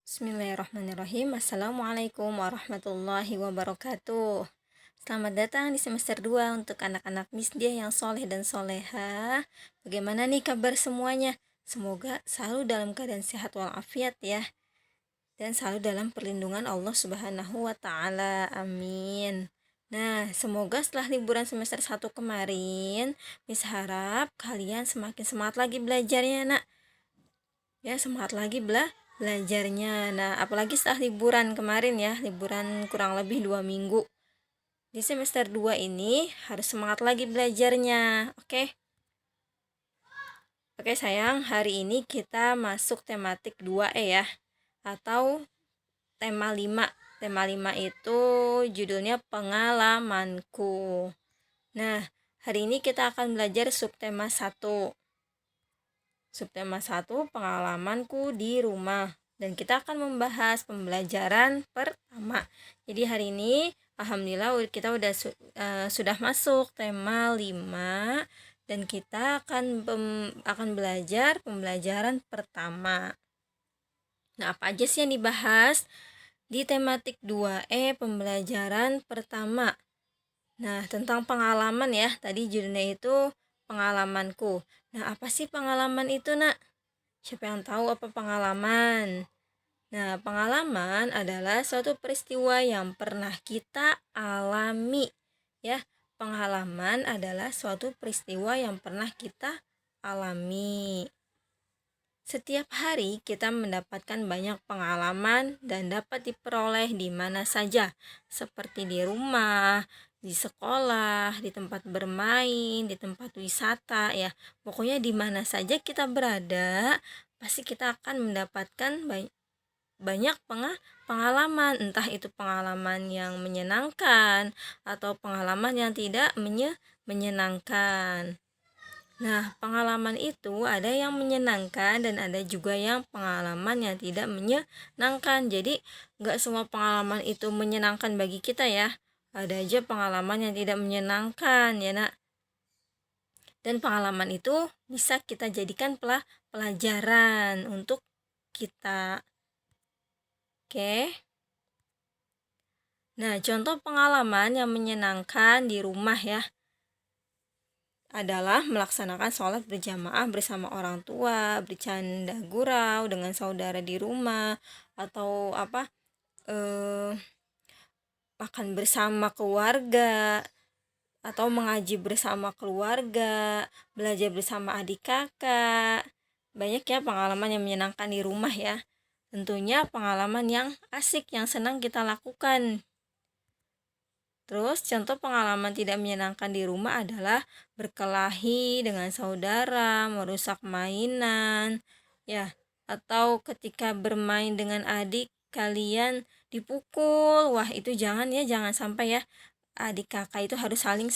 Bismillahirrahmanirrahim. Assalamualaikum warahmatullahi wabarakatuh. Selamat datang di semester 2 untuk anak-anak Misdiah yang soleh dan soleha. Bagaimana nih kabar semuanya? Semoga selalu dalam keadaan sehat walafiat ya. Dan selalu dalam perlindungan Allah Subhanahu wa Ta'ala. Amin. Nah, semoga setelah liburan semester 1 kemarin, Miss harap kalian semakin semangat lagi belajarnya, nak. Ya, semangat lagi belajarnya. Nah, apalagi setelah liburan kemarin ya, liburan kurang lebih 2 minggu. Di semester 2 ini harus semangat lagi belajarnya. Oke? Oke sayang, hari ini kita masuk tematik 2E ya, atau tema 5. Tema 5 itu judulnya pengalamanku. Nah, hari ini kita akan belajar subtema 1. Subtema 1, pengalamanku di rumah. Dan kita akan membahas pembelajaran pertama. Jadi hari ini alhamdulillah kita sudah masuk tema 5 dan kita akan belajar pembelajaran pertama. Nah, apa aja sih yang dibahas di tematik 2E pembelajaran pertama? Nah, tentang pengalaman ya. Tadi judulnya itu pengalamanku. Nah, apa sih pengalaman itu, nak? Siapa yang tahu apa pengalaman? Nah, pengalaman adalah suatu peristiwa yang pernah kita alami. Ya, pengalaman adalah suatu peristiwa yang pernah kita alami. Setiap hari kita mendapatkan banyak pengalaman dan dapat diperoleh di mana saja, seperti di rumah, di sekolah, di tempat bermain, di tempat wisata ya. Pokoknya di mana saja kita berada, pasti kita akan mendapatkan banyak pengalaman, entah itu pengalaman yang menyenangkan atau pengalaman yang tidak menyenangkan. Nah, pengalaman itu ada yang menyenangkan dan ada juga yang pengalaman yang tidak menyenangkan. Jadi, nggak semua pengalaman itu menyenangkan bagi kita ya. Ada aja pengalaman yang tidak menyenangkan ya, nak. Dan pengalaman itu bisa kita jadikan pelajaran untuk kita. Oke. Nah, contoh pengalaman yang menyenangkan di rumah ya adalah melaksanakan sholat berjamaah bersama orang tua, bercanda gurau dengan saudara di rumah, atau makan bersama keluarga, atau mengaji bersama keluarga, belajar bersama adik kakak. Banyak ya pengalaman yang menyenangkan di rumah ya. Tentunya pengalaman yang asik, yang senang kita lakukan. Terus contoh pengalaman tidak menyenangkan di rumah adalah berkelahi dengan saudara, merusak mainan, ya, atau ketika bermain dengan adik kalian dipukul. Wah, itu jangan ya, jangan sampai ya. Adik kakak itu harus saling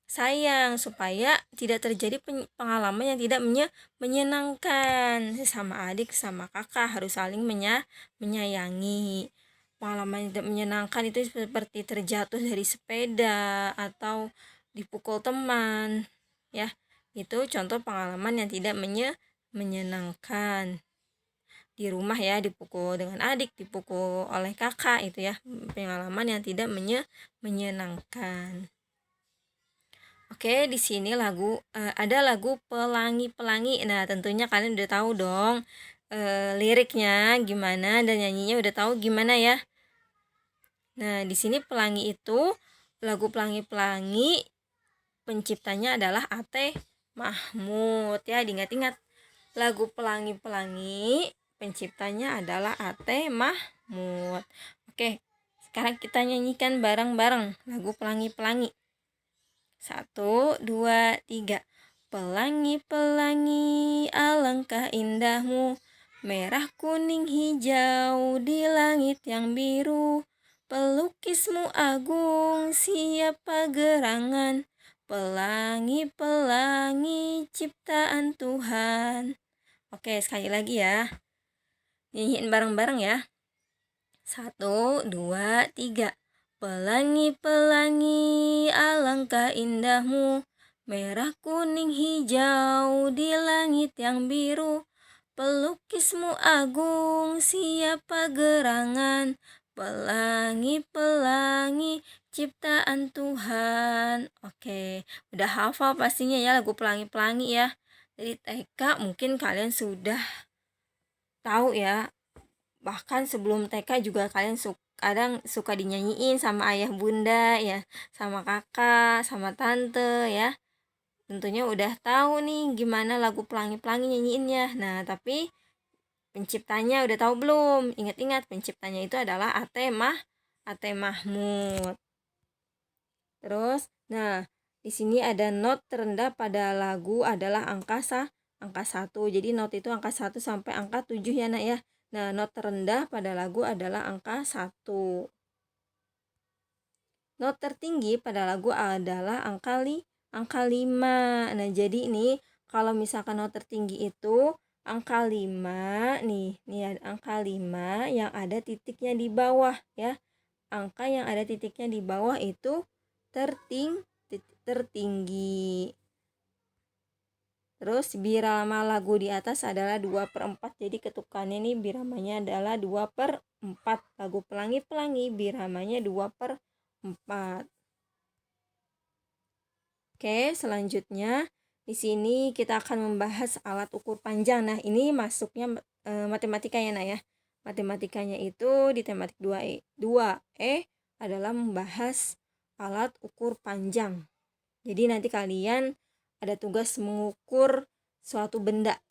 sayang supaya tidak terjadi pengalaman yang tidak menyenangkan. Sama adik, sama kakak harus saling menyayangi. Pengalaman yang tidak menyenangkan itu seperti terjatuh dari sepeda atau dipukul teman ya, itu contoh pengalaman yang tidak menyenangkan. Di rumah ya, dipukul dengan adik, dipukul oleh kakak, itu ya pengalaman yang tidak menyenangkan. Oke, di sini ada lagu Pelangi-Pelangi. Nah, tentunya kalian udah tahu dong liriknya gimana dan nyanyinya udah tahu gimana ya. Nah, di sini Pelangi itu lagu Pelangi-Pelangi penciptanya adalah A.T. Mahmud ya, diingat-ingat. Lagu Pelangi-Pelangi penciptanya adalah A.T. Mahmud. Oke, sekarang kita nyanyikan bareng-bareng lagu Pelangi-Pelangi. 1, 2, 3. Pelangi-pelangi alangkah indahmu, merah kuning hijau di langit yang biru. Pelukismu agung, siapa gerangan, pelangi-pelangi ciptaan Tuhan. Oke, sekali lagi ya. Nyanyiin bareng-bareng ya. 1, 2, 3. Pelangi-pelangi alangkah indahmu, merah kuning hijau di langit yang biru. Pelukismu agung, siapa gerangan? Pelangi-pelangi ciptaan Tuhan. Oke, udah hafal pastinya ya lagu Pelangi-Pelangi ya. Dari TK mungkin kalian sudah tahu ya. Bahkan sebelum TK juga kalian kadang suka dinyanyiin sama ayah bunda ya, sama kakak, sama tante ya. Tentunya udah tahu nih gimana lagu Pelangi-Pelangi nyanyiinnya. Nah, tapi penciptanya udah tahu belum? Ingat-ingat penciptanya itu adalah Ate Mahmud. Terus, nah di sini ada not terendah pada lagu adalah angka 1. Jadi not itu angka 1 sampai angka 7 ya nak ya. Nah, not terendah pada lagu adalah angka 1. Not tertinggi pada lagu adalah angka 5. Nah, jadi ini kalau misalkan not tertinggi itu angka 5 nih ada angka 5 yang ada titiknya di bawah ya. Angka yang ada titiknya di bawah itu tertinggi. Terus birama lagu di atas adalah 2/4. Jadi ketukannya nih biramanya adalah 2/4. Lagu Pelangi-Pelangi biramanya 2/4. Oke, selanjutnya di sini kita akan membahas alat ukur panjang. Nah, ini masuknya matematika ya, Nak ya. Matematikanya itu di tematik 2E adalah membahas alat ukur panjang. Jadi nanti kalian ada tugas mengukur suatu benda.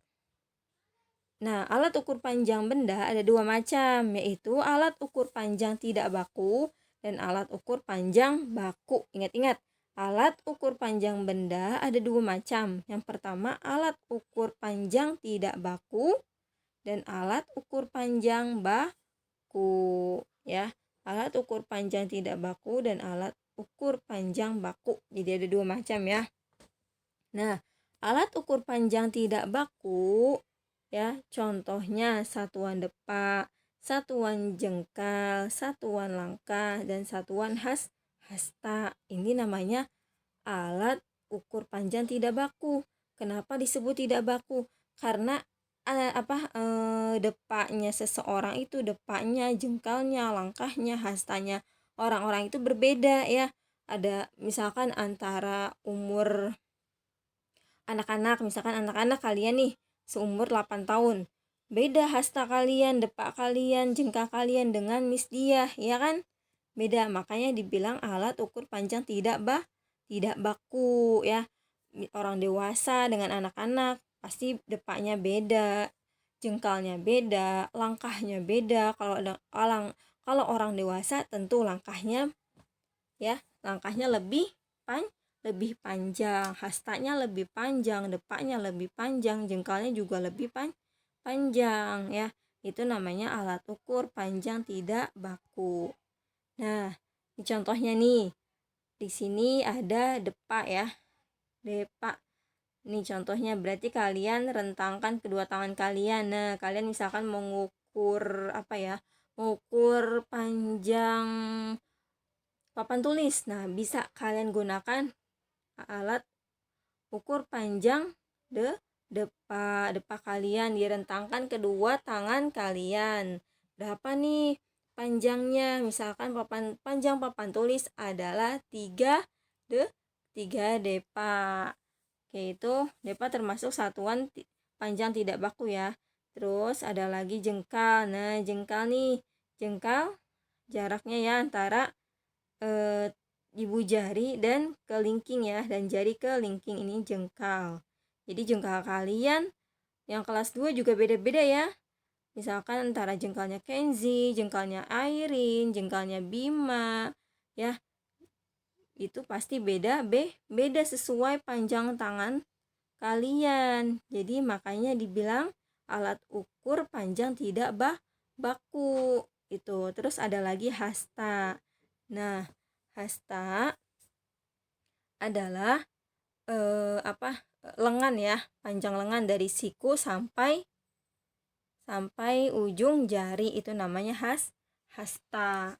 Nah, alat ukur panjang benda ada 2 macam, yaitu alat ukur panjang tidak baku dan alat ukur panjang baku. Ingat-ingat, alat ukur panjang benda ada 2 macam. Yang pertama, alat ukur panjang tidak baku dan alat ukur panjang baku. Ya, alat ukur panjang tidak baku dan alat ukur panjang baku. Jadi ada 2 macam ya. Nah, alat ukur panjang tidak baku ya, contohnya satuan depak, satuan jengkal, satuan langkah, dan satuan hasta. Ini namanya alat ukur panjang tidak baku. Kenapa disebut tidak baku? Karena depaknya seseorang itu, depaknya, jengkalnya, langkahnya, hastanya orang-orang itu berbeda ya. Ada misalkan antara umur anak-anak, misalkan anak-anak kalian nih seumur 8 tahun. Beda hasta kalian, depak kalian, jengkal kalian dengan Miss Diah, ya kan? Beda, makanya dibilang alat ukur panjang tidak baku ya. Orang dewasa dengan anak-anak pasti depaknya beda, jengkalnya beda, langkahnya beda. Kalau orang dewasa tentu langkahnya lebih panjang, hastanya lebih panjang, depaknya lebih panjang, jengkalnya juga lebih panjang ya. Itu namanya alat ukur panjang tidak baku. Nah, ini contohnya nih. Di sini ada depak ya. Depak. Ini contohnya, berarti kalian rentangkan kedua tangan kalian. Nah, kalian misalkan mengukur mengukur panjang papan tulis. Nah, bisa kalian gunakan alat ukur panjang depak kalian, direntangkan kedua tangan kalian. Berapa nih panjangnya? Misalkan panjang papan tulis adalah 3 depak. Oke, itu depak termasuk satuan panjang tidak baku ya. Terus ada lagi jengkal. Nah, jengkal jaraknya ya antara ibu jari dan kelingking ya, dan jari kelingking, ini jengkal. Jadi jengkal kalian yang kelas 2 juga beda-beda ya. Misalkan antara jengkalnya Kenzi, jengkalnya Airin, jengkalnya Bima ya. Itu pasti beda sesuai panjang tangan kalian. Jadi makanya dibilang alat ukur panjang tidak baku itu. Terus ada lagi hasta. Nah, hasta adalah lengan ya, panjang lengan dari siku sampai ujung jari, itu namanya hasta.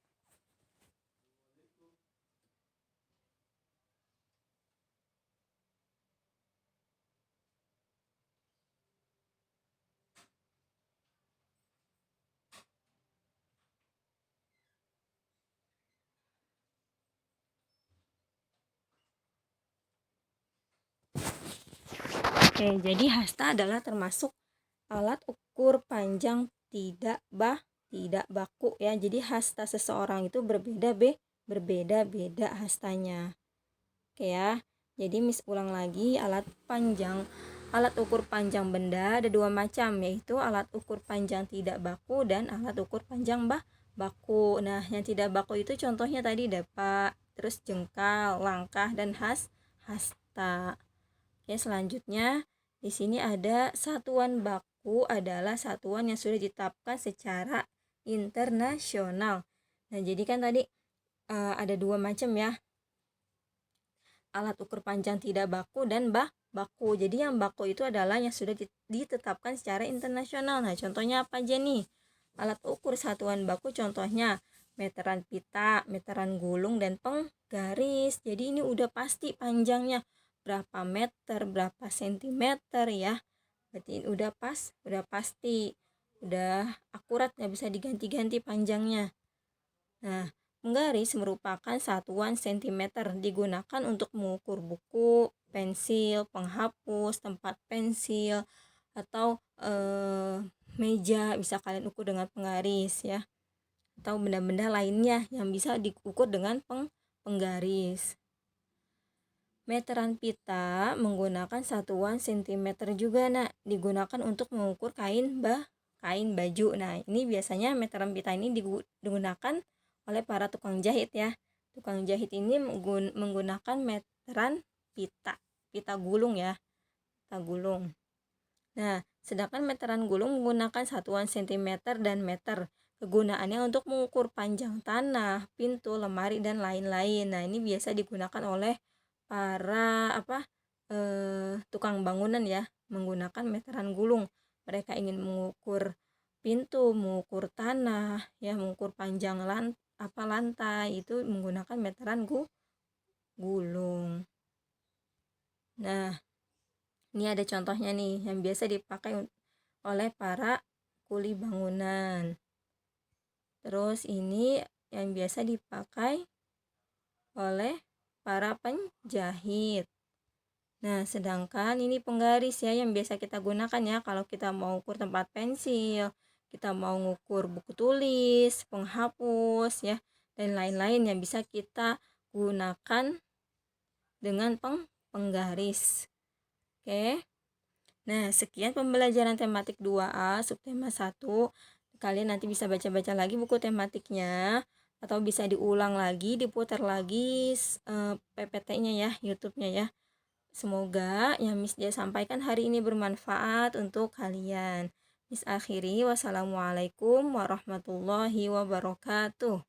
Oke, jadi hasta adalah termasuk alat ukur panjang tidak baku ya. Jadi hasta seseorang itu berbeda-beda hastanya. Oke ya. Jadi Miss ulang lagi, alat ukur panjang benda ada dua macam, yaitu alat ukur panjang tidak baku dan alat ukur panjang baku. Nah, yang tidak baku itu contohnya tadi dapak, terus jengkal, langkah, dan hasta. Oke, selanjutnya di sini ada satuan baku adalah satuan yang sudah ditetapkan secara internasional. Nah, jadi kan tadi ada dua macam ya, alat ukur panjang tidak baku dan baku. Jadi yang baku itu adalah yang sudah ditetapkan secara internasional. Nah, contohnya apa aja nih? Alat ukur satuan baku contohnya meteran pita, meteran gulung, dan penggaris. Jadi ini udah pasti panjangnya berapa meter, berapa sentimeter ya. Berarti udah pasti, udah akurat, nggak bisa diganti-ganti panjangnya. Nah, penggaris merupakan satuan sentimeter, digunakan untuk mengukur buku, pensil, penghapus, tempat pensil, atau meja bisa kalian ukur dengan penggaris ya, atau benda-benda lainnya yang bisa diukur dengan penggaris. Meteran pita menggunakan satuan sentimeter juga, digunakan untuk mengukur kain baju. Nah, ini biasanya meteran pita ini digunakan oleh para tukang jahit ya. Tukang jahit ini menggunakan meteran pita gulung ya, pita gulung. Nah, sedangkan meteran gulung menggunakan satuan sentimeter dan meter. Kegunaannya untuk mengukur panjang tanah, pintu, lemari, dan lain-lain. Nah, ini biasa digunakan oleh para tukang bangunan ya, menggunakan meteran gulung. Mereka ingin mengukur pintu, mengukur tanah, ya, mengukur panjang lantai, itu menggunakan meteran gulung. Nah, ini ada contohnya nih yang biasa dipakai oleh para kuli bangunan. Terus ini yang biasa dipakai oleh para penjahit. Nah, sedangkan ini penggaris ya yang biasa kita gunakan ya kalau kita mau ukur tempat pensil, kita mau ngukur buku tulis, penghapus ya, dan lain-lain yang bisa kita gunakan dengan penggaris. Oke. Nah, sekian pembelajaran tematik 2A subtema 1. Kalian nanti bisa baca-baca lagi buku tematiknya, atau bisa diulang lagi, diputar lagi PPT-nya ya, YouTube-nya ya. Semoga yang Miss dia sampaikan hari ini bermanfaat untuk kalian. Miss akhiri, wassalamualaikum warahmatullahi wabarakatuh.